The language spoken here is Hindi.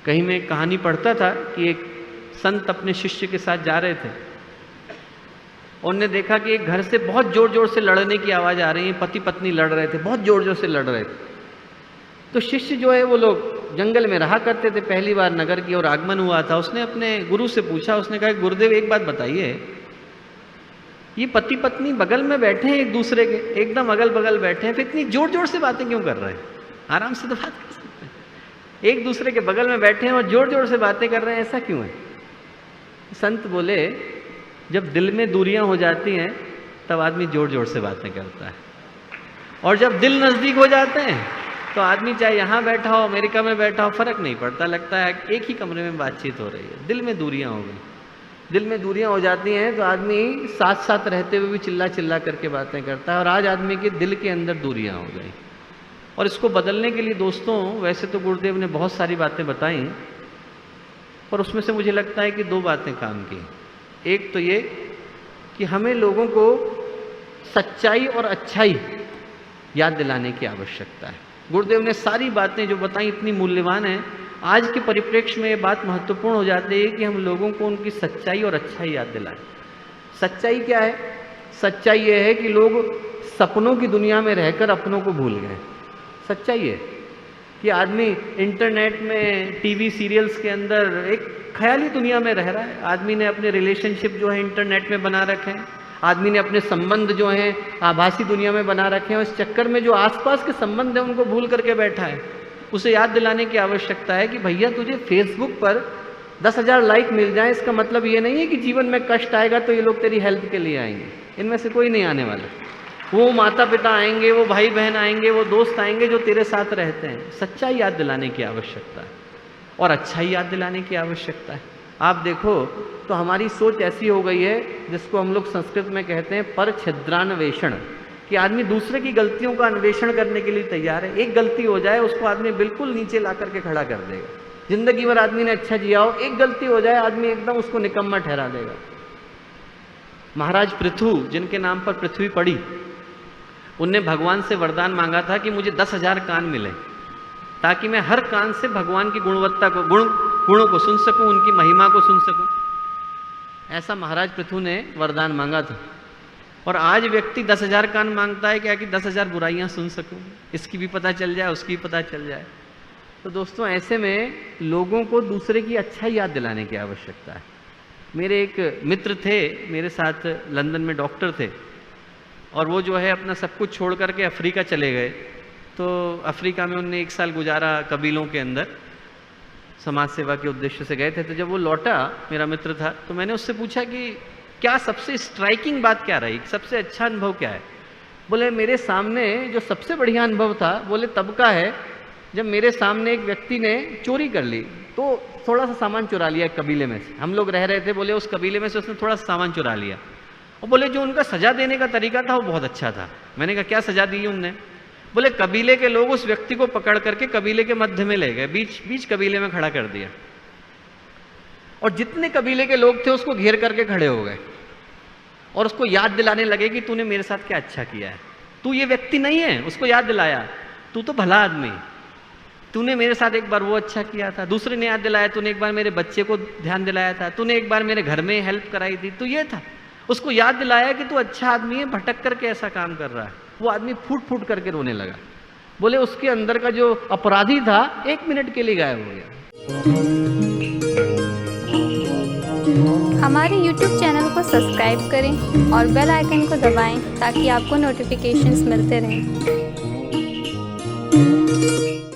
कहीं मैं एक कहानी पढ़ता था कि एक संत अपने शिष्य के साथ जा रहे थे। उन्होंने देखा कि एक घर से बहुत जोर जोर से लड़ने की आवाज़ आ रही है, पति पत्नी लड़ रहे थे, बहुत जोर जोर से लड़ रहे थे। तो शिष्य जो है, वो लोग जंगल में रहा करते थे, पहली बार नगर की ओर आगमन हुआ था। उसने अपने गुरु से पूछा, उसने कहा गुरुदेव एक बात बताइए, ये पति पत्नी बगल में बैठे हैं एक दूसरे के, एकदम अगल बगल बैठे हैं, फिर इतनी जोर जोर से बातें क्यों कर रहे हैं? आराम से तो बात कर सकते हैं। एक दूसरे के बगल में बैठे हैं और जोर जोर से बातें कर रहे हैं, ऐसा क्यों है? संत बोले, जब दिल में दूरियां हो जाती हैं तब आदमी जोर जोर से बातें करता है, और जब दिल नज़दीक हो जाते हैं तो आदमी चाहे यहाँ बैठा हो, अमेरिका में बैठा हो, फर्क नहीं पड़ता, लगता है एक ही कमरे में बातचीत हो रही है। दिल में दूरियां हो गई, दिल में दूरियां हो जाती हैं तो आदमी साथ साथ रहते हुए भी चिल्ला चिल्ला करके बातें करता है, और आज आदमी के दिल के अंदर दूरियां हो गई। और इसको बदलने के लिए दोस्तों, वैसे तो गुरुदेव ने बहुत सारी बातें बताई, पर उसमें से मुझे लगता है कि 2 बातें काम की। एक तो ये कि हमें लोगों को सच्चाई और अच्छाई याद दिलाने की आवश्यकता है। गुरुदेव ने सारी बातें जो बताई इतनी मूल्यवान हैं। आज के परिप्रेक्ष्य में ये बात महत्वपूर्ण हो जाती है कि हम लोगों को उनकी सच्चाई और अच्छाई याद दिलाएं। सच्चाई क्या है? सच्चाई ये है कि लोग सपनों की दुनिया में रहकर अपनों को भूल गए। सच्चाई है कि आदमी इंटरनेट में, टीवी सीरियल्स के अंदर एक ख्याली दुनिया में रह रहा है। आदमी ने अपने रिलेशनशिप जो है इंटरनेट में बना रखे हैं, आदमी ने अपने संबंध जो हैं आभासी दुनिया में बना रखे हैं, और इस चक्कर में जो आसपास के संबंध हैं उनको भूल करके बैठा है। उसे याद दिलाने की आवश्यकता है कि भैया तुझे फेसबुक पर 10,000 लाइक मिल जाए, इसका मतलब ये नहीं है कि जीवन में कष्ट आएगा तो ये लोग तेरी हेल्प के लिए आएंगे। इनमें से कोई नहीं आने वाला। वो माता पिता आएंगे, वो भाई बहन आएंगे, वो दोस्त आएंगे जो तेरे साथ रहते हैं। सच्चाई याद दिलाने की आवश्यकता है और अच्छाई याद दिलाने की आवश्यकता है। आप देखो तो हमारी सोच ऐसी हो गई है, जिसको हम लोग संस्कृत में कहते हैं पर छिद्रान्वेषण, कि आदमी दूसरे की गलतियों का अन्वेषण करने के लिए तैयार है। एक गलती हो जाए उसको आदमी बिल्कुल नीचे ला करके खड़ा कर देगा। जिंदगी भर आदमी ने अच्छा जिया हो, एक गलती हो जाए आदमी एकदम उसको निकम्मा ठहरा देगा। महाराज पृथु, जिनके नाम पर पृथ्वी पड़ी, उनने भगवान से वरदान मांगा था कि मुझे 10,000 कान मिले, ताकि मैं हर कान से भगवान की गुणवत्ता को, गुणों को सुन सकूं, उनकी महिमा को सुन सकूं। ऐसा महाराज पृथु ने वरदान मांगा था। और आज व्यक्ति 10,000 कान मांगता है क्या कि 10,000 बुराइयां सुन सकूं, इसकी भी पता चल जाए, उसकी भी पता चल जाए। तो दोस्तों, ऐसे में लोगों को दूसरे की अच्छाई याद दिलाने की आवश्यकता है। मेरे एक मित्र थे, मेरे साथ लंदन में डॉक्टर थे, और वो जो है अपना सब कुछ छोड़ करके अफ्रीका चले गए। तो अफ्रीका में उन्होंने 1 साल गुजारा, कबीलों के अंदर समाज सेवा के उद्देश्य से गए थे। तो जब वो लौटा, मेरा मित्र था, तो मैंने उससे पूछा कि क्या सबसे स्ट्राइकिंग बात क्या रही, सबसे अच्छा अनुभव क्या है? बोले मेरे सामने जो सबसे बढ़िया अनुभव था, बोले तब का है जब मेरे सामने एक व्यक्ति ने चोरी कर ली, तो थोड़ा सा सामान चुरा लिया एक कबीले में से। हम लोग रह रहे थे, बोले उस कबीले में से उसने थोड़ा सा सामान चुरा लिया। और बोले जो उनका सजा देने का तरीका था वो बहुत अच्छा था। मैंने कहा क्या सजा दी उनने? बोले कबीले के लोग उस व्यक्ति को पकड़ करके कबीले के मध्य में ले गए, बीच कबीले में खड़ा कर दिया, और जितने कबीले के लोग थे उसको घेर करके खड़े हो गए और उसको याद दिलाने लगे कि तूने मेरे साथ क्या अच्छा किया है। तू ये व्यक्ति नहीं है, उसको याद दिलाया, तू तो भला आदमी, तूने मेरे साथ एक बार वो अच्छा किया था। दूसरे ने याद दिलाया, तूने एक बार मेरे बच्चे को ध्यान दिलाया था, तूने एक बार मेरे घर में हेल्प कराई थी, तो ये था। उसको याद दिलाया कि तू अच्छा आदमी है, भटक करके ऐसा काम कर रहा है। वो आदमी फूट फूट करके रोने लगा। बोले उसके अंदर का जो अपराधी था 1 मिनट के लिए गायब हो गया। हमारे YouTube चैनल को सब्सक्राइब करें और बेल आइकन को दबाएं ताकि आपको नोटिफिकेशंस मिलते रहें।